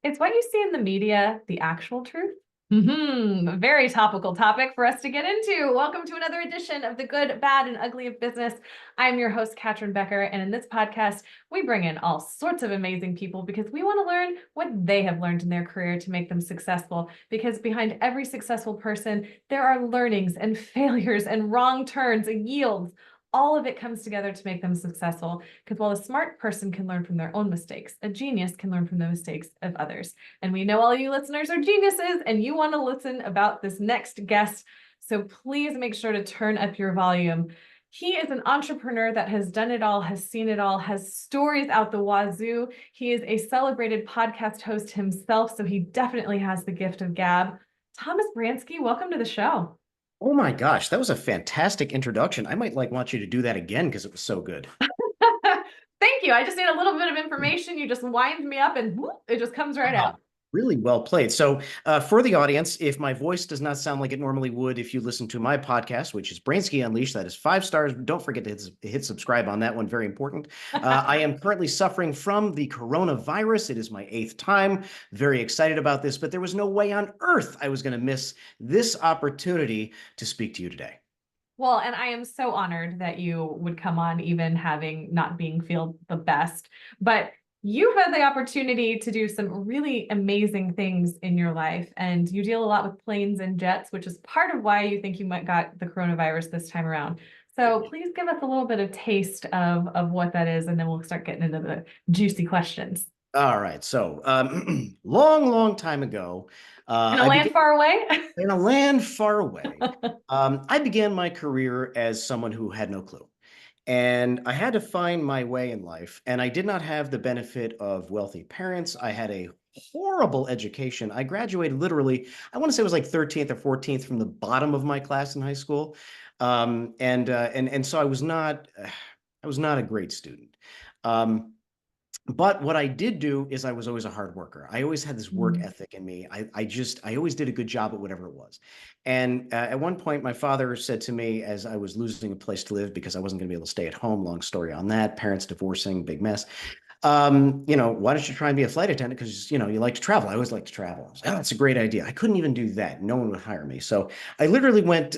Is what you see in the media the actual truth? Very topical topic for us to get into. Welcome to another edition of The Good, Bad, and Ugly of Business. I'm your host, Catryn Becker, and in this podcast, we bring in all sorts of amazing people because we want to learn what they have learned in their career to make them successful. Because behind every successful person, there are learnings and failures and wrong turns and yields. All of it comes together to make them successful. Because while a smart person can learn from their own mistakes, a genius can learn from the mistakes of others. And we know all you listeners are geniuses and you want to listen about this next guest. So please make sure to turn up your volume. He is an entrepreneur that has done it all, has seen it all, has stories out the wazoo. He is a celebrated podcast host himself, so he definitely has the gift of gab. Thomas Brainsky, welcome to the show. Oh my gosh, that was a fantastic introduction. I might want you to do that again because it was so good. Thank you. I just need a little bit of information. You just wind me up and whoop, it just comes right Ah, out. really well played. So, for the audience, if my voice does not sound like it normally would if you listen to my podcast, which is Brainsky Unleashed, that is 5 stars. Don't forget to hit subscribe on that one. Very important. I am currently suffering from the coronavirus. It is my 8th time. Very excited about this, but there was no way on earth I was going to miss this opportunity to speak to you today. Well, and I am so honored that you would come on, even having not being feel the best. But you've had the opportunity to do some really amazing things in your life, and you deal a lot with planes and jets, which is part of why you think you might got the coronavirus this time around. So please give us a little bit of taste of what that is, and then we'll start getting into the juicy questions. All right. So, long time ago, In a I land began far away? in a land far away. I began my career as someone who had no clue. And I had to find my way in life. And I did not have the benefit of wealthy parents. I had a horrible education. I graduated literally, I want to say it was like 13th or 14th from the bottom of my class in high school. And so I was not a great student. Um, but what I did do is I was always a hard worker. I always had this work Mm. ethic in me. I always did a good job at whatever it was. And at one point, my father said to me as I was losing a place to live because I wasn't going to be able to stay at home, long story on that, parents divorcing, big mess. Why don't you try and be a flight attendant? Because, you like to travel. I always like to travel. I was like, oh, that's a great idea. I couldn't even do that. No one would hire me. So I literally went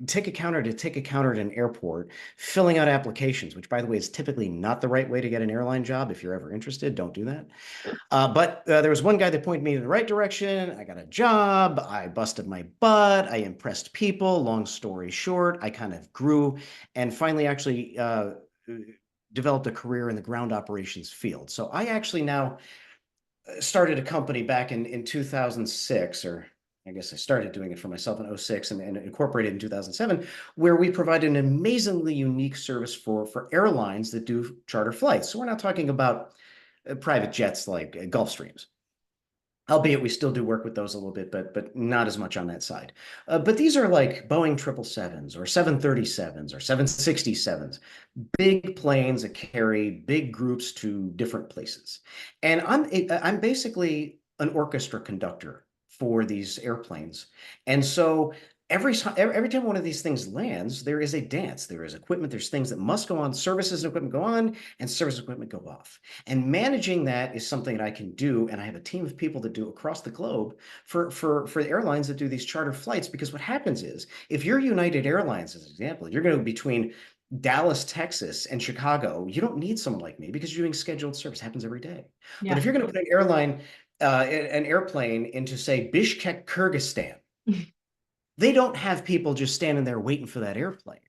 ticket counter to ticket counter at an airport, filling out applications, which, by the way, is typically not the right way to get an airline job. If you're ever interested, don't do that. But there was one guy that pointed me in the right direction. I got a job. I busted my butt. I impressed people. Long story short, I kind of grew and finally actually developed a career in the ground operations field. So I actually now started a company back in 2006, or I guess I started doing it for myself in '06 and incorporated in 2007, where we provide an amazingly unique service for airlines that do charter flights. So we're not talking about private jets like Gulfstreams. Albeit we still do work with those a little bit, but not as much on that side. But these are like Boeing 777s or 737s or 767s, big planes that carry big groups to different places. And I'm basically an orchestra conductor for these airplanes. And so every time one of these things lands, there is a dance. There is equipment, there's things that must go on, services and equipment go on, and service equipment go off. And managing that is something that I can do, and I have a team of people that do across the globe for the airlines that do these charter flights. Because what happens is, if you're United Airlines, as an example, you're going to between Dallas, Texas, and Chicago, you don't need someone like me because you're doing scheduled service. It happens every day. But Yeah. if you're going to put an airplane into, say, Bishkek, Kyrgyzstan, they don't have people just standing there waiting for that airplane.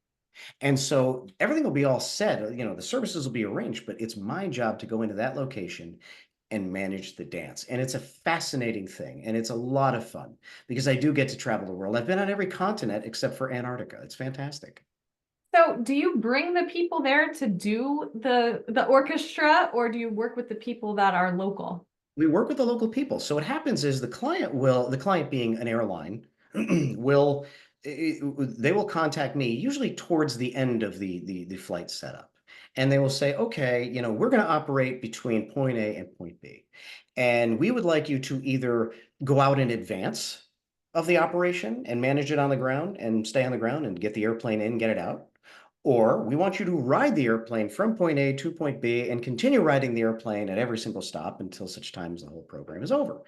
And so everything will be all set. The services will be arranged, but it's my job to go into that location and manage the dance. And it's a fascinating thing. And it's a lot of fun because I do get to travel the world. I've been on every continent except for Antarctica. It's fantastic. So, do you bring the people there to do the orchestra, or do you work with the people that are local? We work with the local people. So what happens is the client being an airline, will they will contact me usually towards the end of the flight setup. And they will say, okay, we're going to operate between point A and point B. And we would like you to either go out in advance of the operation and manage it on the ground and stay on the ground and get the airplane in, get it out. Or we want you to ride the airplane from point A to point B and continue riding the airplane at every single stop until such time as the whole program is over.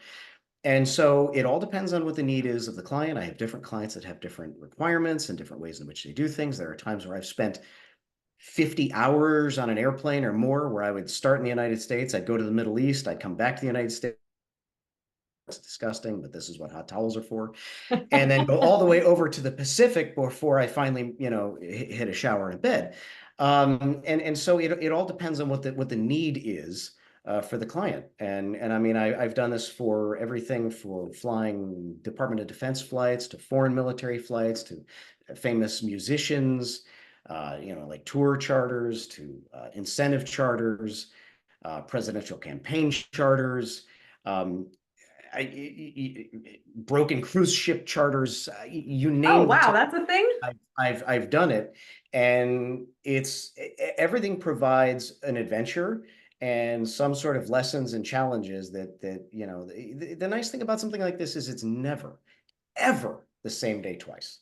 And so it all depends on what the need is of the client. I have different clients that have different requirements and different ways in which they do things. There are times where I've spent 50 hours on an airplane or more, where I would start in the United States, I'd go to the Middle East, I'd come back to the United States. It's disgusting, but this is what hot towels are for. And then go all the way over to the Pacific before I finally, hit a shower and a bed. And so it all depends on what the need is for the client. And I mean, I've done this for everything for flying Department of Defense flights to foreign military flights to famous musicians, like tour charters to incentive charters, presidential campaign charters. Um, broken cruise ship charters, you Oh, name the wow, ticket. that's a thing? I've done it, and it's everything provides an adventure and some sort of lessons and challenges that the nice thing about something like this is it's never ever the same day twice.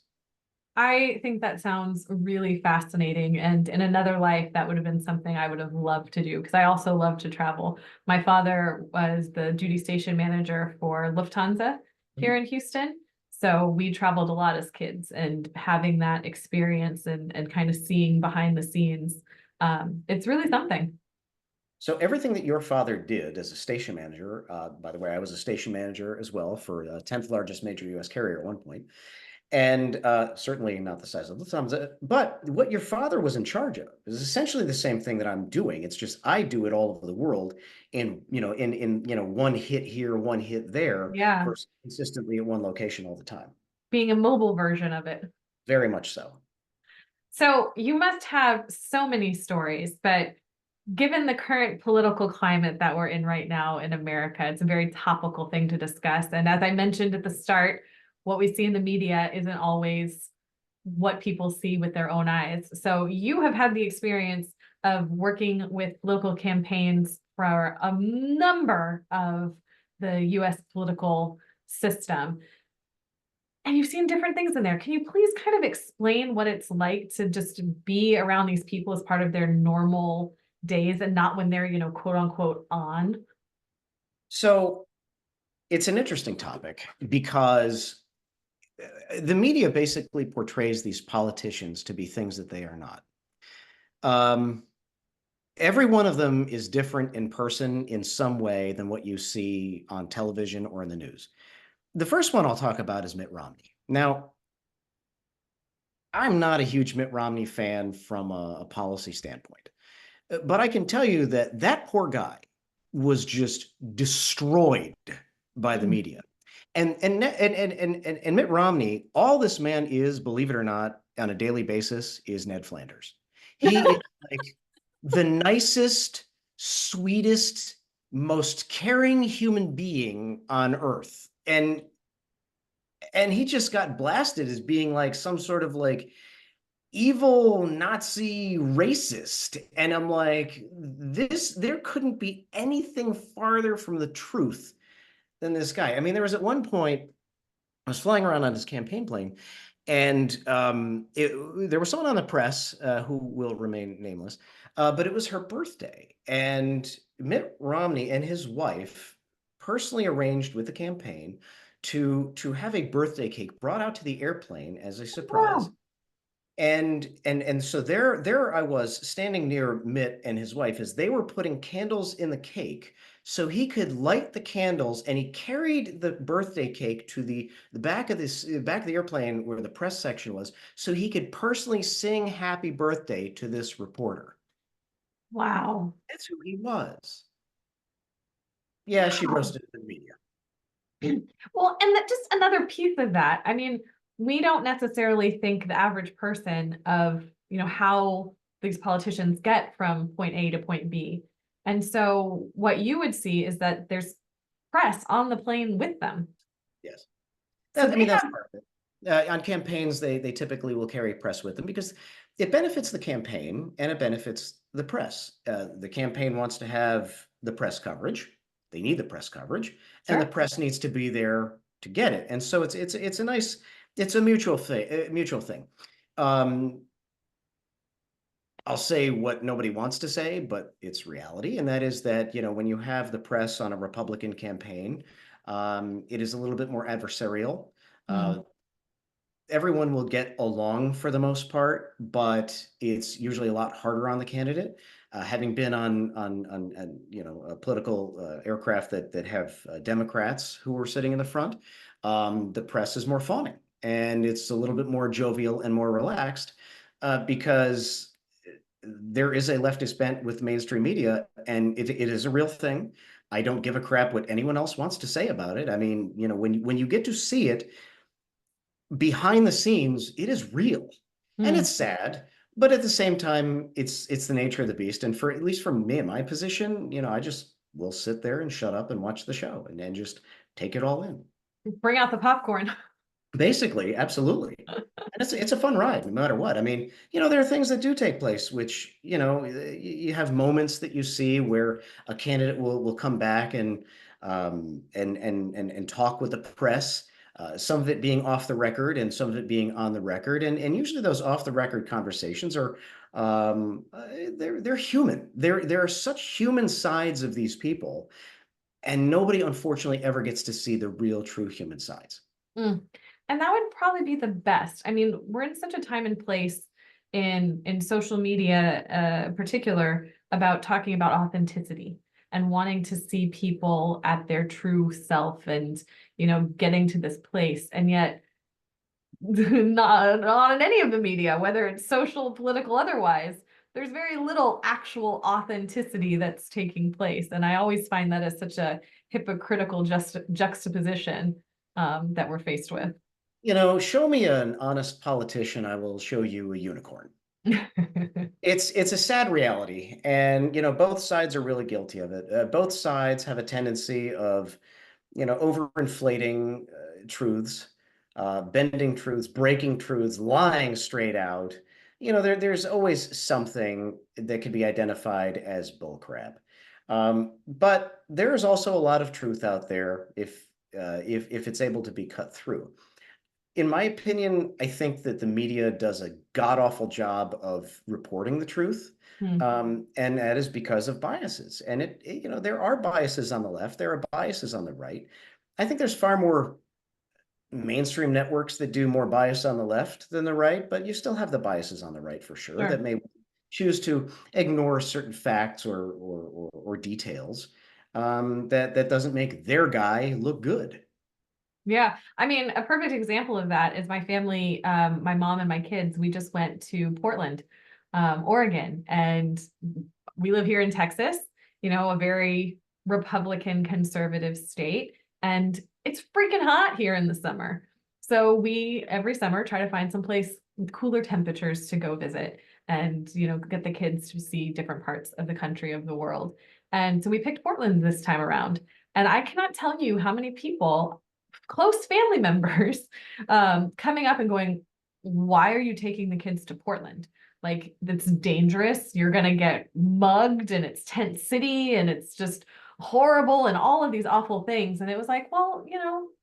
I think that sounds really fascinating. And in another life, that would have been something I would have loved to do because I also love to travel. My father was the duty station manager for Lufthansa here in Houston. So we traveled a lot as kids, and having that experience and kind of seeing behind the scenes, it's really something. So everything that your father did as a station manager, by the way, I was a station manager as well for the 10th largest major U.S. carrier at one point, and certainly not the size of Lufthansa. But what your father was in charge of is essentially the same thing that I'm doing. It's just I do it all over the world in one hit here, one hit there, Yeah, versus consistently at one location all the time. being a mobile version of it. Very much so. So you must have so many stories, but given the current political climate that we're in right now in America, it's a very topical thing to discuss. And as I mentioned at the start, what we see in the media isn't always what people see with their own eyes. So you have had the experience of working with local campaigns for a number of the US political system. And you've seen different things in there. Can you please kind of explain what it's like to just be around these people as part of their normal days and not when they're, quote unquote, on? So it's an interesting topic because the media basically portrays these politicians to be things that they are not. Every one of them is different in person in some way than what you see on television or in the news. The first one I'll talk about is Mitt Romney. Now, I'm not a huge Mitt Romney fan from a policy standpoint, but I can tell you that that poor guy was just destroyed by the media. And Mitt Romney, all this man is, believe it or not, on a daily basis, is Ned Flanders. He is like the nicest, sweetest, most caring human being on earth. And he just got blasted as being like some sort of like evil Nazi racist. And I'm like, there couldn't be anything farther from the truth than this guy. I mean, there was at one point, I was flying around on his campaign plane, and there was someone on the press who will remain nameless, but it was her birthday. And Mitt Romney and his wife personally arranged with the campaign to have a birthday cake brought out to the airplane as a surprise. Wow. And so there I was standing near Mitt and his wife as they were putting candles in the cake so he could light the candles, and he carried the birthday cake to the back of the airplane where the press section was so he could personally sing happy birthday to this reporter. Wow. That's who he was. Yeah, she Wow. roasted the media. Well, and that just another piece of that. I mean, we don't necessarily think the average person of, how these politicians get from point A to point B. And so what you would see is that there's press on the plane with them. Yes. So I mean, they that's have, part of it. On campaigns, they typically will carry press with them because it benefits the campaign and it benefits the press. The campaign wants to have the press coverage. They need the press coverage, and the sure. press needs to be there to get it. And so it's a mutual thing. Um, I'll say what nobody wants to say, but it's reality. And that is that, when you have the press on a Republican campaign, it is a little bit more adversarial. Mm, Everyone will get along for the most part, but it's usually a lot harder on the candidate. Having been on political aircraft that have Democrats who are sitting in the front, the press is more fawning, and it's a little bit more jovial and more relaxed because there is a leftist bent with mainstream media, and it is a real thing. I don't give a crap what anyone else wants to say about it. I mean, when you get to see it behind the scenes, it is real and mm. it's sad, but at the same time, it's the nature of the beast. And for at least for me in my position, I just will sit there and shut up and watch the show and then just take it all in. Bring out the popcorn. Basically, absolutely. And it's a fun ride no matter what. I mean, there are things that do take place, which, you have moments that you see where a candidate will come back and talk with the press. Some of it being off the record and some of it being on the record. And usually those off the record conversations are they're human. There are such human sides of these people, and nobody unfortunately ever gets to see the real true human sides. Mm. And that would probably be the best. I mean, we're in such a time and place in social media, particular, about talking about authenticity and wanting to see people at their true self and, getting to this place. And yet not in any of the media, whether it's social, political, otherwise, there's very little actual authenticity that's taking place. And I always find that as such a hypocritical juxtaposition that we're faced with. Show me an honest politician, I will show you a unicorn. It's a sad reality, and both sides are really guilty of it. Both sides have a tendency of overinflating truths, bending truths, breaking truths, lying straight out. There's always something that could be identified as bullcrap. But there is also a lot of truth out there if it's able to be cut through. In my opinion, I think that the media does a god-awful job of reporting the truth. Hmm. And that is because of biases. And there are biases on the left, there are biases on the right. I think there's far more mainstream networks that do more bias on the left than the right, but you still have the biases on the right for sure that Sure. may choose to ignore certain facts or details that doesn't make their guy look good. Yeah. I mean, a perfect example of that is my family, my mom and my kids, we just went to Portland, Oregon, and we live here in Texas, a very Republican conservative state, and it's freaking hot here in the summer. So we every summer try to find some place with cooler temperatures to go visit and, get the kids to see different parts of the country, of the world. And so we picked Portland this time around. And I cannot tell you how many people, close family members, coming up and going, why are you taking the kids to Portland? Like, that's dangerous. You're going to get mugged and it's tent city and it's just horrible and all of these awful things. And it was like, well,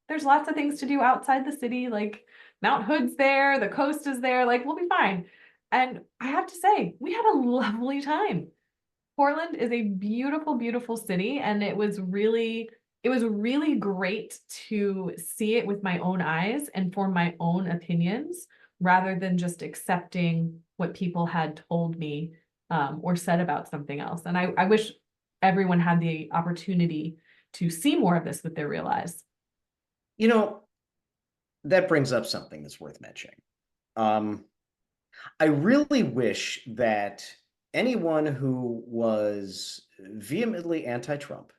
there's lots of things to do outside the city. Like Mount Hood's there, the coast is there, like we'll be fine. And I have to say, we had a lovely time. Portland is a beautiful, beautiful city, and it was really great to see it with my own eyes and form my own opinions rather than just accepting what people had told me, or said about something else. And I wish everyone had the opportunity to see more of this with their real eyes. You know, that brings up something that's worth mentioning. Um, I really wish that anyone who was vehemently anti-Trump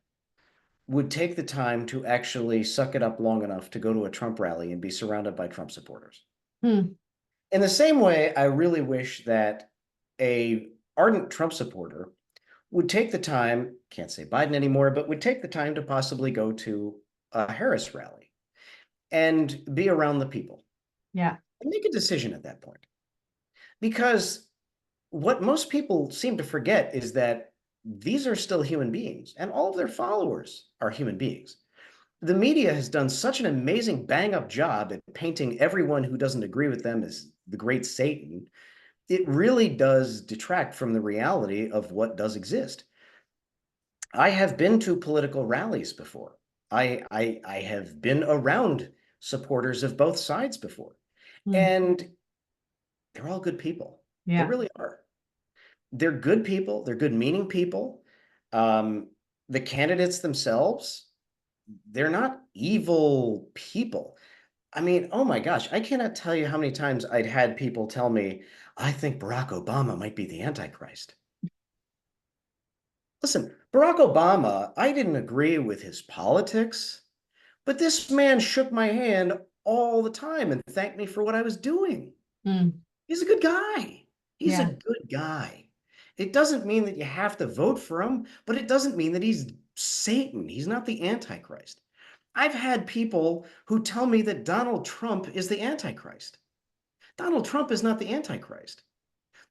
would take the time to actually suck it up long enough to go to a Trump rally and be surrounded by Trump supporters. Hmm. In the same way, I really wish that a ardent Trump supporter would take the time, can't say Biden anymore, but would take the time to possibly go to a Harris rally and be around the people Yeah. and make a decision at that point. Because what most people seem to forget is that these are still human beings, and all of their followers are human beings. The media has done such an amazing bang up job at painting everyone who doesn't agree with them as the great Satan. it really does detract from the reality of what does exist. I have been to political rallies before. I have been around supporters of both sides before, Mm. and they're all good people. They Yeah. really are. They're good people. They're good meaning people. Um, the candidates themselves, they're not evil people. I mean, oh my gosh, I cannot tell you how many times I'd had people tell me, I think Barack Obama might be the Antichrist. Listen, Barack Obama, I didn't agree with his politics, but this man shook my hand all the time and thanked me for what I was doing. Mm. He's a good guy. He's a Yeah. good guy. It doesn't mean that you have to vote for him, but it doesn't mean that he's Satan. He's not the Antichrist. I've had people who tell me that Donald Trump is the Antichrist. Donald Trump is not the Antichrist.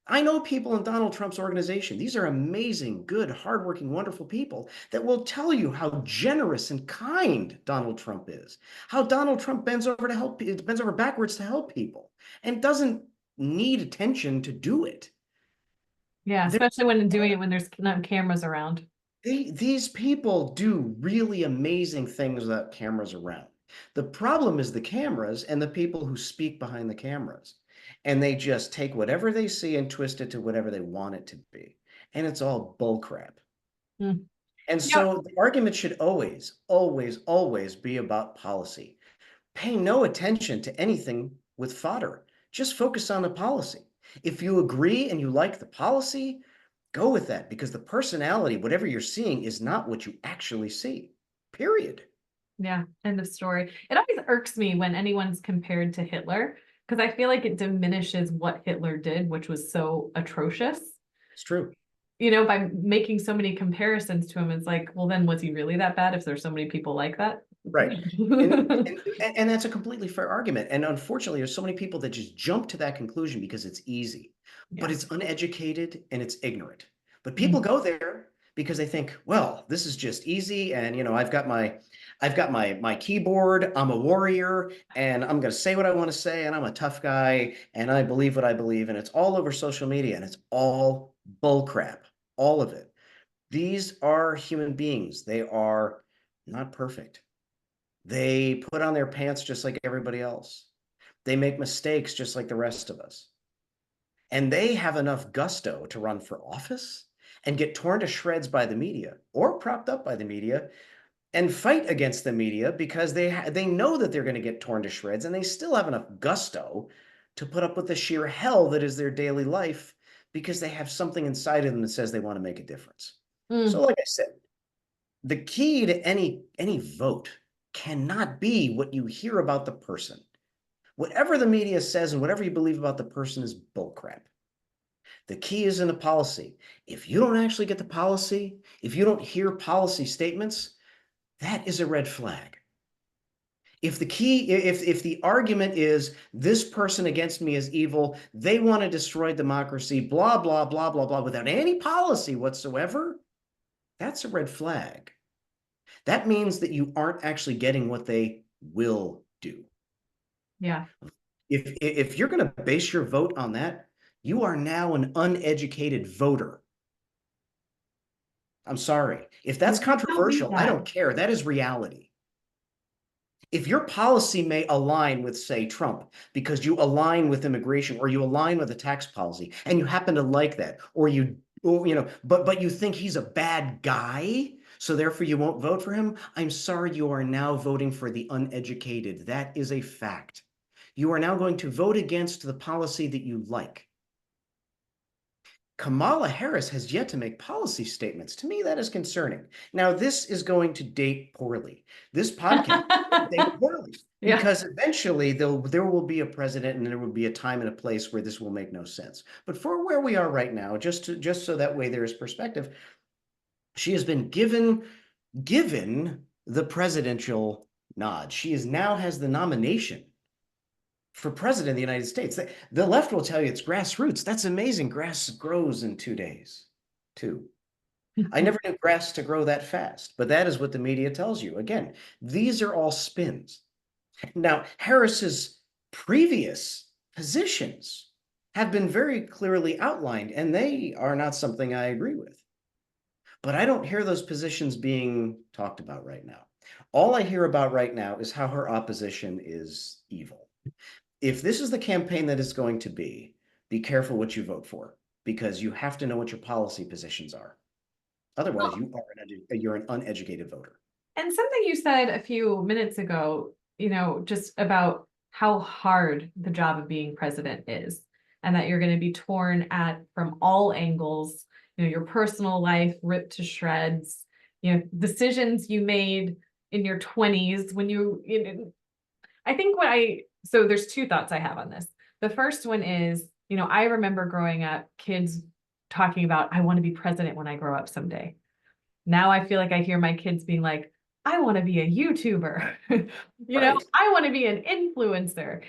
I know people in Donald Trump's organization. These are amazing, good, hardworking, wonderful people that will tell you how generous and kind Donald Trump is, how Donald Trump bends over backwards to help people and doesn't need attention to do it. Yeah. They're, Especially when doing it when there's not cameras around. these people do really amazing things without cameras around. The problem is the cameras and the people who speak behind the cameras. And they just take whatever they see and twist it to whatever they want it to be. And it's all bullcrap. Mm. And Yeah. so the argument should always, always, always be about policy. Pay no attention to anything with fodder. Just focus on the policy. If you agree and you like the policy, go with that because the personality, whatever you're seeing, is not what you actually see. Period. Yeah. End of story. It always irks me when anyone's compared to Hitler because I feel like it diminishes what Hitler did, which was so atrocious. It's true. By making so many comparisons to him, it's like, well, then was he really that bad if there's so many people like that? Right. And that's a completely fair argument. And unfortunately, there's so many people that just jump to that conclusion because it's easy, but Yeah. it's uneducated and it's ignorant. But people Mm. go there because they think, well, this is just easy. And I've got my keyboard, I'm a warrior, and I'm gonna say what I want to say, and I'm a tough guy, and I believe what I believe, and it's all over social media, and it's all bull crap. All of it. These are human beings. They are not perfect. They put on their pants just like everybody else. They make mistakes just like the rest of us. And they have enough gusto to run for office and get torn to shreds by the media or propped up by the media and fight against the media because they know that they're going to get torn to shreds and they still have enough gusto to put up with the sheer hell that is their daily life because they have something inside of them that says they want to make a difference. So Mm. like I said, the key to any vote cannot be what you hear about the person. Whatever the media says and whatever you believe about the person is bullcrap. The key is in the policy. If you don't actually get the policy, if you don't hear policy statements, that is a red flag. If the argument is this person against me is evil, they want to destroy democracy, blah, blah, blah, blah, blah, without any policy whatsoever, that's a red flag. That means that you aren't actually getting what they will do. Yeah. If you're going to base your vote on that, you are now an uneducated voter. I'm sorry. If that's I don't need controversial, I that. don't care. That is reality. If your policy may align with, say, Trump, because you align with immigration or you align with a tax policy and you happen to like that, but you think he's a bad guy, so therefore you won't vote for him, I'm sorry, you are now voting for the uneducated. That is a fact. You are now going to vote against the policy that you like. Kamala Harris has yet to make policy statements. To me, that is concerning. Now, this is going to date poorly. This podcast will date poorly Yeah. because eventually there will be a president and there will be a time and a place where this will make no sense. But for where we are right now, just so that way there is perspective, she has been given the presidential nod. She is now has the nomination for president of the United States. The left will tell you it's grassroots. That's amazing. Grass grows in 2 days, too. I never knew grass to grow that fast, but that is what the media tells you. Again, these are all spins. Now, Harris's previous positions have been very clearly outlined, and they are not something I agree with. But I don't hear those positions being talked about right now. All I hear about right now is how her opposition is evil. If this is the campaign that is going to be careful what you vote for, because you have to know what your policy positions are. Otherwise, you're an uneducated voter. And something you said a few minutes ago, just about how hard the job of being president is, and that you're going to be torn at from all angles, your personal life ripped to shreds, decisions you made in your 20s when I think so there's two thoughts I have on this. The first one is, I remember growing up, kids talking about, I want to be president when I grow up someday. Now I feel like I hear my kids being like, I want to be a YouTuber. Right. I want to be an influencer.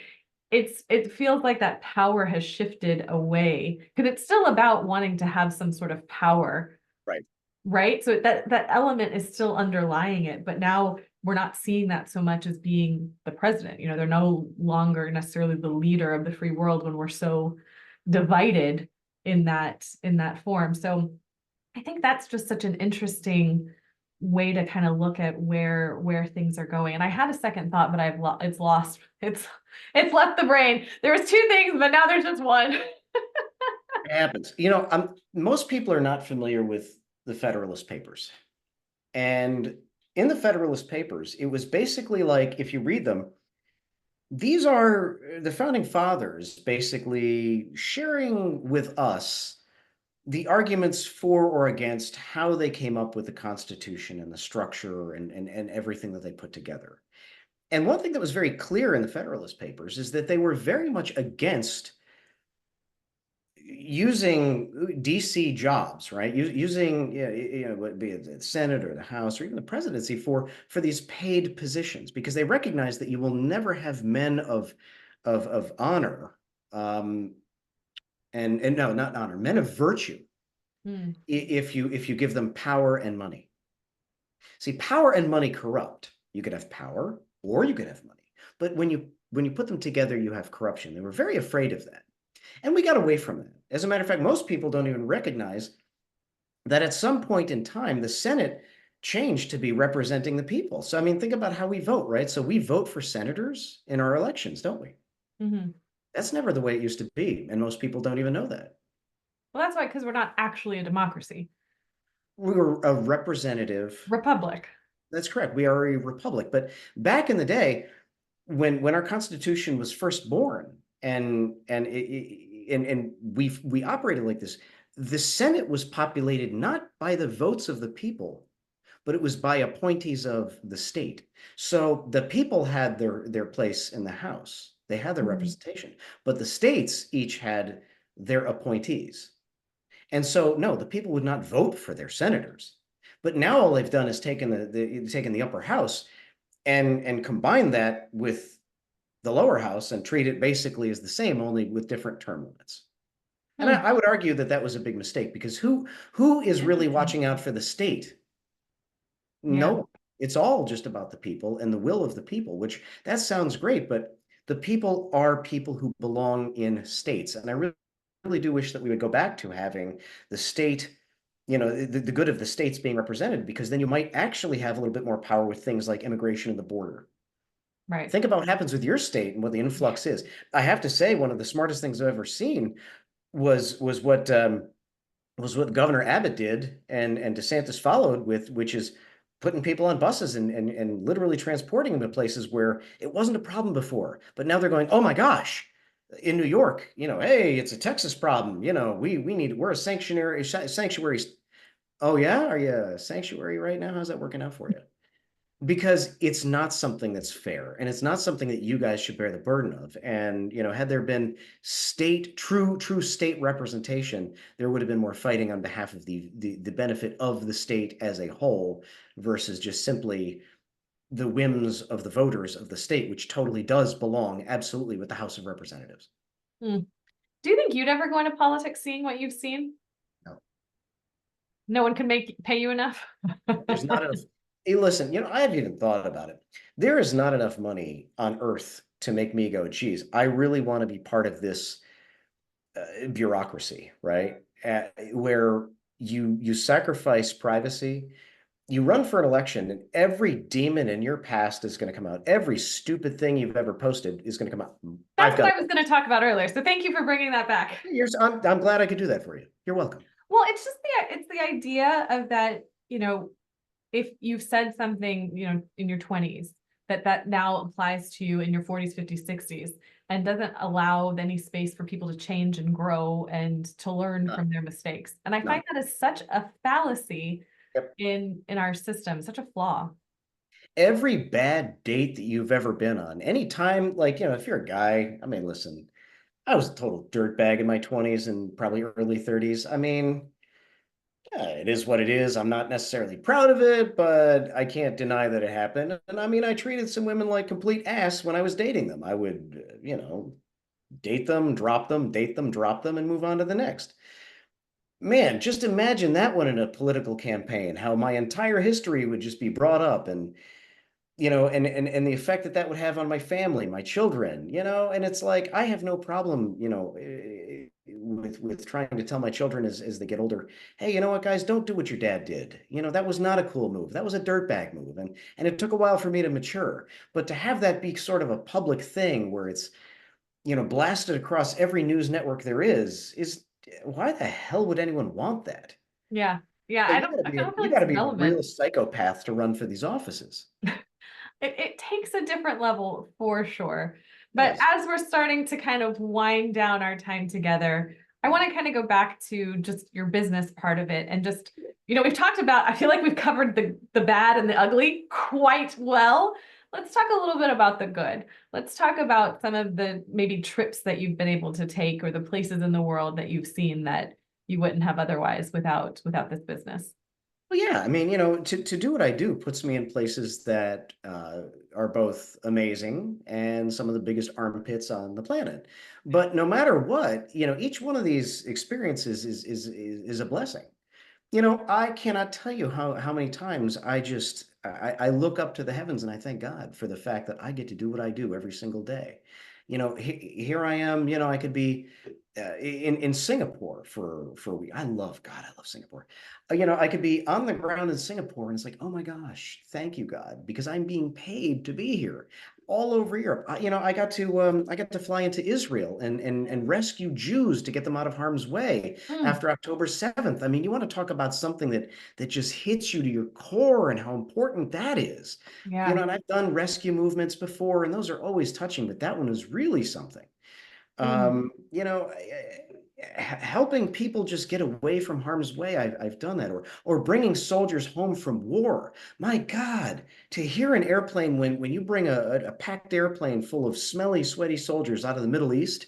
It feels like that power has shifted away because it's still about wanting to have some sort of power. Right. Right. So that element is still underlying it, but now we're not seeing that so much as being the president. They're no longer necessarily the leader of the free world when we're so divided in that form. So I think that's just such an interesting way to kind of look at where things are going. And I had a second thought, but it's lost. It's left the brain. There was two things, but now there's just one. It happens. Most people are not familiar with the Federalist Papers. And in the Federalist Papers, it was basically like, if you read them, these are the founding fathers basically sharing with us the arguments for or against how they came up with the Constitution and the structure and everything that they put together. And one thing that was very clear in the Federalist Papers is that they were very much against using DC jobs, right? Using, be it the Senate or the House or even the presidency for these paid positions, because they recognize that you will never have men of honor, and no, not honor, men of virtue, if you give them power and money. See, power and money corrupt. You could have power or you could have money, but when you put them together, you have corruption. They were very afraid of that. And we got away from that. As a matter of fact, most people don't even recognize that at some point in time, the Senate changed to be representing the people. So, I mean, think about how we vote, right? So we vote for senators in our elections, don't we? Mm-hmm. That's never the way it used to be. And most people don't even know that. Well, that's why, because we're not actually a democracy. We were a representative Republic. That's correct. We are a republic. But back in the day, when our Constitution was first born, and we operated like this, the Senate was populated not by the votes of the people, but it was by appointees of the state. So the people had their place in the House. They had their representation, but the states each had their appointees. And so, no, the people would not vote for their senators. But now all they've done is taken the upper house and combined that with the lower house and treat it basically as the same, only with different term limits. And I would argue that that was a big mistake, because who is really watching out for the state? No one. It's all just about the people and the will of the people, which that sounds great, but the people are people who belong in states. And I really do wish that we would go back to having the state, the good of the states being represented, because then you might actually have a little bit more power with things like immigration and the border. Right. Think about what happens with your state and what the influx is. I have to say, one of the smartest things I've ever seen was what Governor Abbott did and DeSantis followed with, which is putting people on buses and literally transporting them to places where it wasn't a problem before. But now they're going, oh my gosh, in New York, hey, it's a Texas problem. We're a sanctuary. Oh yeah, are you a sanctuary right now? How's that working out for you? Because it's not something that's fair, and it's not something that you guys should bear the burden of. And had there been true state representation, there would have been more fighting on behalf of the benefit of the state as a whole, versus just simply the whims of the voters of the state, which totally does belong absolutely with the House of Representatives. Do you think you'd ever go into politics seeing what you've seen? No. No one can pay you enough? There's not enough. Hey, listen, I haven't even thought about it. There is not enough money on earth to make me go, geez, I really want to be part of this bureaucracy, right? Where you sacrifice privacy. You run for an election, and every demon in your past is going to come out. Every stupid thing you've ever posted is going to come out. I've That's what got. I was going to talk about earlier. So thank you for bringing that back. I'm glad I could do that for you. You're welcome. Well, it's the idea of that, if you've said something, in your 20s, that now applies to you in your 40s, 50s, 60s, and doesn't allow any space for people to change and grow and to learn None. from their mistakes. And I find None. that is such a fallacy Yep. in our system, such a flaw. Every bad date that you've ever been on, anytime, like, if you're a guy, I mean, listen, I was a total dirtbag in my 20s and probably early 30s. I mean, yeah, it is what it is. I'm not necessarily proud of it, but I can't deny that it happened. And I mean, I treated some women like complete ass when I was dating them. I would, date them, drop them, date them, drop them, and move on to the next. Man, just imagine that one in a political campaign, how my entire history would just be brought up and and the effect that that would have on my family, my children, and it's like I have no problem, with trying to tell my children as they get older, hey, you know what, guys, don't do what your dad did. That was not a cool move. That was a dirtbag move, and it took a while for me to mature. But to have that be sort of a public thing where it's blasted across every news network there is why the hell would anyone want that? Yeah. Yeah. Yeah, I don't feel you like got it's to be a relevant. real psychopath to run for these offices. It takes a different level for sure. But Yes. as we're starting to kind of wind down our time together, I want to kind of go back to just your business part of it and just, we've talked about, I feel like we've covered the bad and the ugly quite well. Let's talk a little bit about the good. Let's talk about some of the maybe trips that you've been able to take or the places in the world that you've seen that you wouldn't have otherwise without this business. Well, yeah, I mean, to do what I do puts me in places that are both amazing and some of the biggest armpits on the planet. But no matter what, each one of these experiences is a blessing. I cannot tell you how many times I look up to the heavens and I thank God for the fact that I get to do what I do every single day. Here I am, I could be in Singapore for a week. I love Singapore. I could be on the ground in Singapore and it's like, oh my gosh, thank you, God, because I'm being paid to be here all over Europe. I got to fly into Israel and rescue Jews to get them out of harm's way Mm, after October 7th. I mean, you want to talk about something that just hits you to your core and how important that is. yeah. And I've done rescue movements before, and those are always touching, but that one was really something. Mm, Helping people just get away from harm's way. I've done that, or bringing soldiers home from war. My God, to hear an airplane when you bring a packed airplane full of smelly, sweaty soldiers out of the Middle East,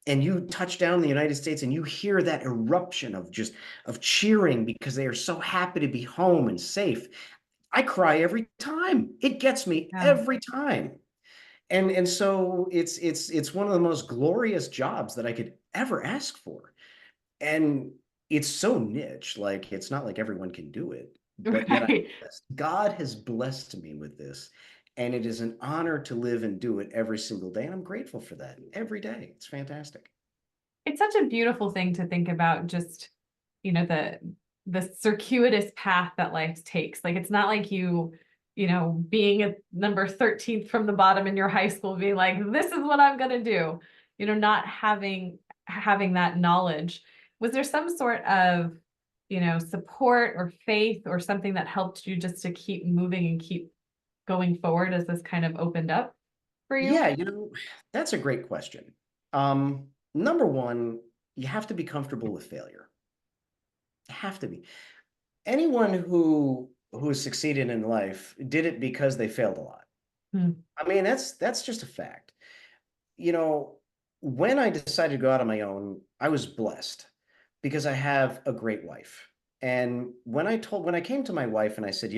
and you touch down in the United States, and you hear that eruption of cheering because they are so happy to be home and safe. I cry every time. It gets me yeah. every time. And so it's one of the most glorious jobs that I could ever ask for. And it's so niche, like it's not like everyone can do it, but yet Right. God has blessed me with this. And it is an honor to live and do it every single day. And I'm grateful for that every day. It's fantastic. It's such a beautiful thing to think about, just, the circuitous path that life takes. Like it's not like being a number 13th from the bottom in your high school, being like, this is what I'm gonna do, not having that knowledge. Was there some sort of, support or faith or something that helped you just to keep moving and keep going forward as this kind of opened up for you? Yeah, that's a great question. Number one, you have to be comfortable with failure. You have to be. Anyone who has succeeded in life did it because they failed a lot. Hmm. I mean, that's just a fact. You know, when I decided to go out on my own, I was blessed because I have a great wife. And when I came to my wife and I said,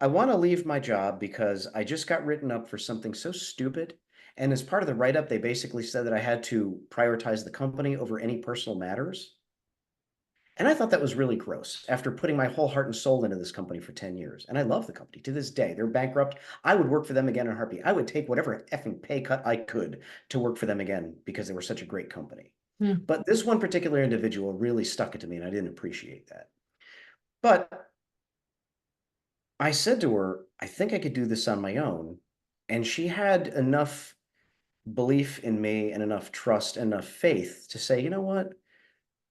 I want to leave my job because I just got written up for something so stupid. And as part of the write-up, they basically said that I had to prioritize the company over any personal matters. And I thought that was really gross after putting my whole heart and soul into this company for 10 years. And I love the company to this day. They're bankrupt. I would work for them again in a heartbeat. I would take whatever effing pay cut I could to work for them again because they were such a great company. But this one particular individual really stuck it to me, and I didn't appreciate that. But I said to her, I think I could do this on my own. And she had enough belief in me and enough trust, enough faith to say, you know what?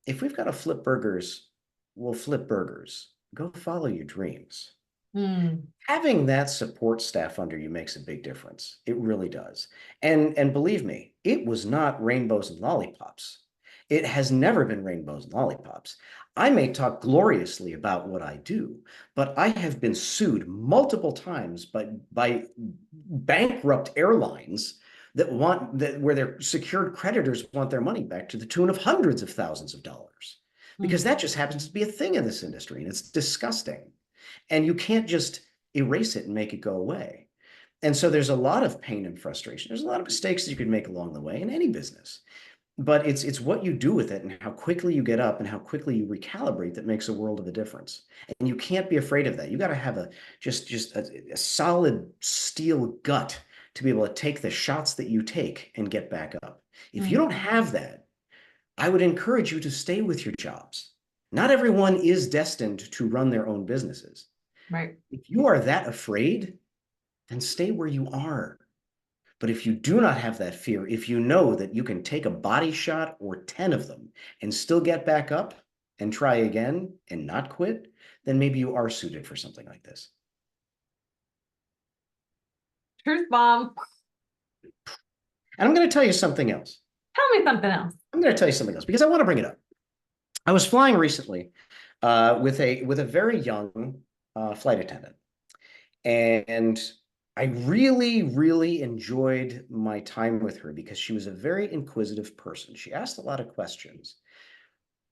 If we've got to flip burgers, we'll flip burgers. Go follow your dreams. Having that support staff under you makes a big difference. It really does. And believe me, it was not rainbows and lollipops. It has never been rainbows and lollipops. I may talk gloriously about what I do, but I have been sued multiple times by bankrupt airlines where their secured creditors want their money back to the tune of hundreds of thousands of dollars, because that just happens to be a thing in this industry, and it's disgusting. And you can't just erase it and make it go away. And so there's a lot of pain and frustration. There's a lot of mistakes that you could make along the way in any business. But it's what you do with it and how quickly you get up and how quickly you recalibrate that makes a world of a difference. And you can't be afraid of that. You got to have a solid steel gut to be able to take the shots that you take and get back up. If you don't have that, I would encourage you to stay with your jobs. Not everyone is destined to run their own businesses. Right. If you are that afraid, then stay where you are. But if you do not have that fear, if you know that you can take a body shot or 10 of them and still get back up and try again and not quit, then maybe you are suited for something like this. Truth bomb. And I'm going to tell you something else. Tell me something else. I'm going to tell you something else because I want to bring it up. I was flying recently with a very young flight attendant, and I really, really enjoyed my time with her because she was a very inquisitive person. She asked a lot of questions,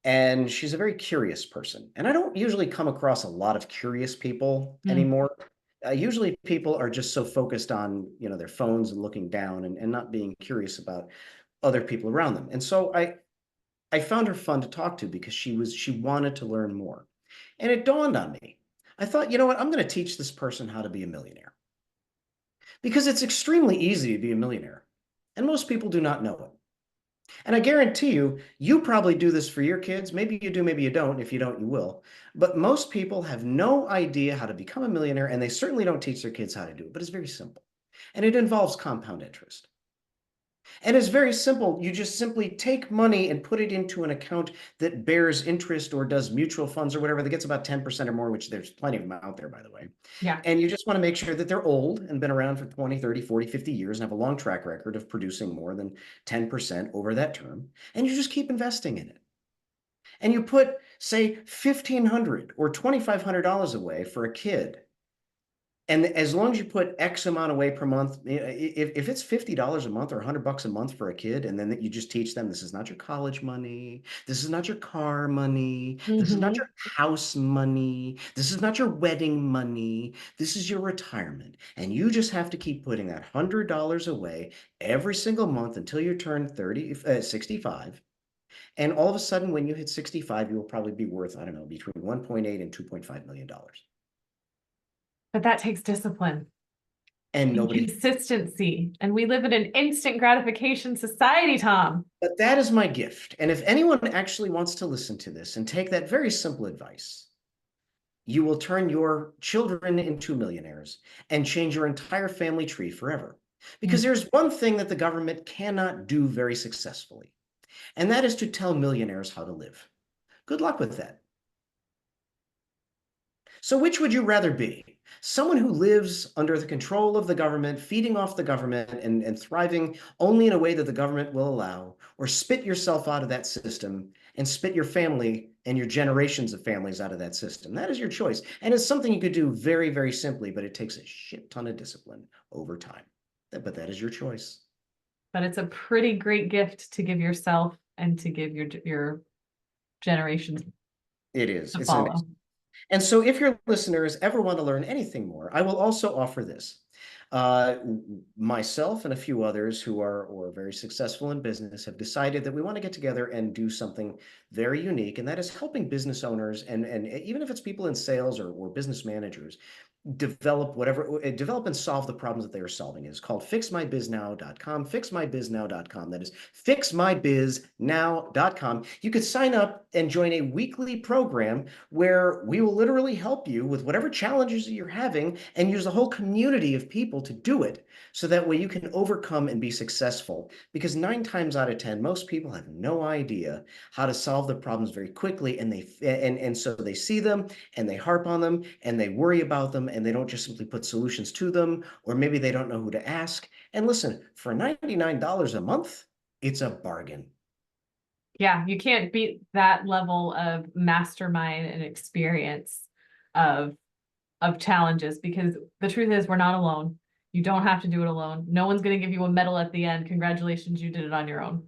and she's a very curious person. And I don't usually come across a lot of curious people anymore. Usually people are just so focused on, their phones and looking down and not being curious about other people around them. And so I found her fun to talk to because she wanted to learn more. And it dawned on me. I thought, you know what? I'm going to teach this person how to be a millionaire. Because it's extremely easy to be a millionaire. And most people do not know it. And I guarantee you, you probably do this for your kids. Maybe you do, maybe you don't. If you don't, you will. But most people have no idea how to become a millionaire, and they certainly don't teach their kids how to do it. But it's very simple. And it involves compound interest. And it's very simple. You just simply take money and put it into an account that bears interest or does mutual funds or whatever that gets about 10% or more, which there's plenty of them out there, by the way. Yeah. And you just want to make sure that they're old and been around for 20, 30, 40, 50 years and have a long track record of producing more than 10% over that term. And you just keep investing in it. And you put, say, $1,500 or $2,500 away for a kid. And as long as you put X amount away per month, if it's $50 a month or $100 a month for a kid, and then you just teach them, this is not your college money, this is not your car money, this is not your house money, this is not your wedding money, this is your retirement. And you just have to keep putting that $100 away every single month until you turn 65. And all of a sudden, when you hit 65, you will probably be worth, I don't know, between 1.8 and $2.5 million. But that takes discipline And consistency. And we live in an instant gratification society, Tom. But that is my gift. And if anyone actually wants to listen to this and take that very simple advice, you will turn your children into millionaires and change your entire family tree forever. Because there's one thing that the government cannot do very successfully, and that is to tell millionaires how to live. Good luck with that. So which would you rather be? Someone who lives under the control of the government, feeding off the government and thriving only in a way that the government will allow, or spit yourself out of that system and spit your family and your generations of families out of that system? That is your choice. And it's something you could do very, very simply, but it takes a shit ton of discipline over time. But that is your choice. But it's a pretty great gift to give yourself and to give your generations. It is. To follow. And so if your listeners ever want to learn anything more, I will also offer this. Myself and a few others who are very successful in business have decided that we want to get together and do something very unique, and that is helping business owners and even if it's people in sales or business managers develop and solve the problems that they are solving. It's called fixmybiznow.com, fixmybiznow.com. That is fixmybiznow.com. You could sign up and join a weekly program where we will literally help you with whatever challenges you're having and use a whole community of people to do it. So that way you can overcome and be successful. Because 9 times out of 10, most people have no idea how to solve the problems very quickly, and so they see them and they harp on them and they worry about them and they don't just simply put solutions to them, or maybe they don't know who to ask. And listen, for $99 a month, it's a bargain. Yeah, you can't beat that level of mastermind and experience of challenges, because the truth is we're not alone. You don't have to do it alone. No one's going to give you a medal at the end. Congratulations, you did it on your own.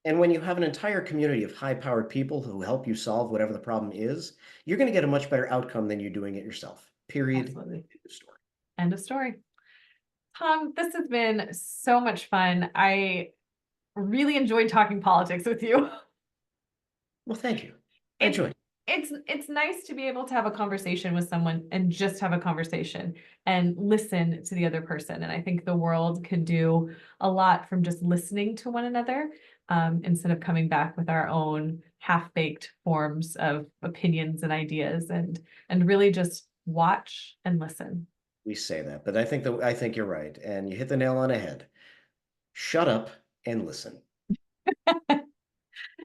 And when you have an entire community of high-powered people who help you solve whatever the problem is, you're going to get a much better outcome than you doing it yourself. Period. Absolutely. End of story. End of story. Tom, this has been so much fun. I really enjoyed talking politics with you. Well, thank you. I enjoy. It's nice to be able to have a conversation with someone and just have a conversation and listen to the other person. And I think the world could do a lot from just listening to one another, instead of coming back with our own half-baked forms of opinions and ideas, and really just watch and listen. We say that, but I think you're right, and you hit the nail on the head. Shut up and listen.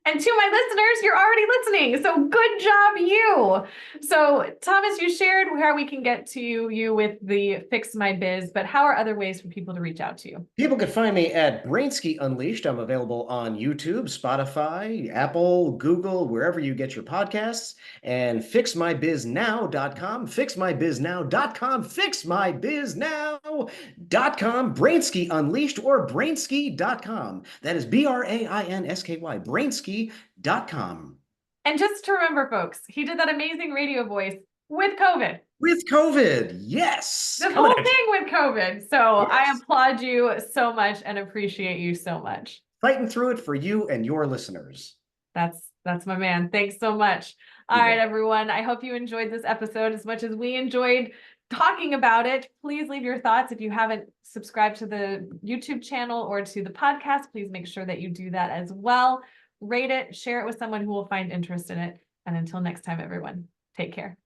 And to my listeners, you're already listening. So good job, you. So Thomas, you shared where we can get to you with the Fix My Biz, but how are other ways for people to reach out to you? People can find me at Brainsky Unleashed. I'm available on YouTube, Spotify, Apple, Google, wherever you get your podcasts. And fixmybiznow.com, fixmybiznow.com, fixmybiznow.com, Brainsky Unleashed, or Brainsky.com. That is Brainsky, Brainsky.com. And just to remember, folks, he did that amazing radio voice with COVID. With COVID, yes. The whole thing with COVID. So yes. I applaud you so much and appreciate you so much. Fighting through it for you and your listeners. That's my man. Thanks so much. All right, everyone. I hope you enjoyed this episode as much as we enjoyed talking about it. Please leave your thoughts. If you haven't subscribed to the YouTube channel or to the podcast, please make sure that you do that as well. Rate it, share it with someone who will find interest in it. And until next time, everyone, take care.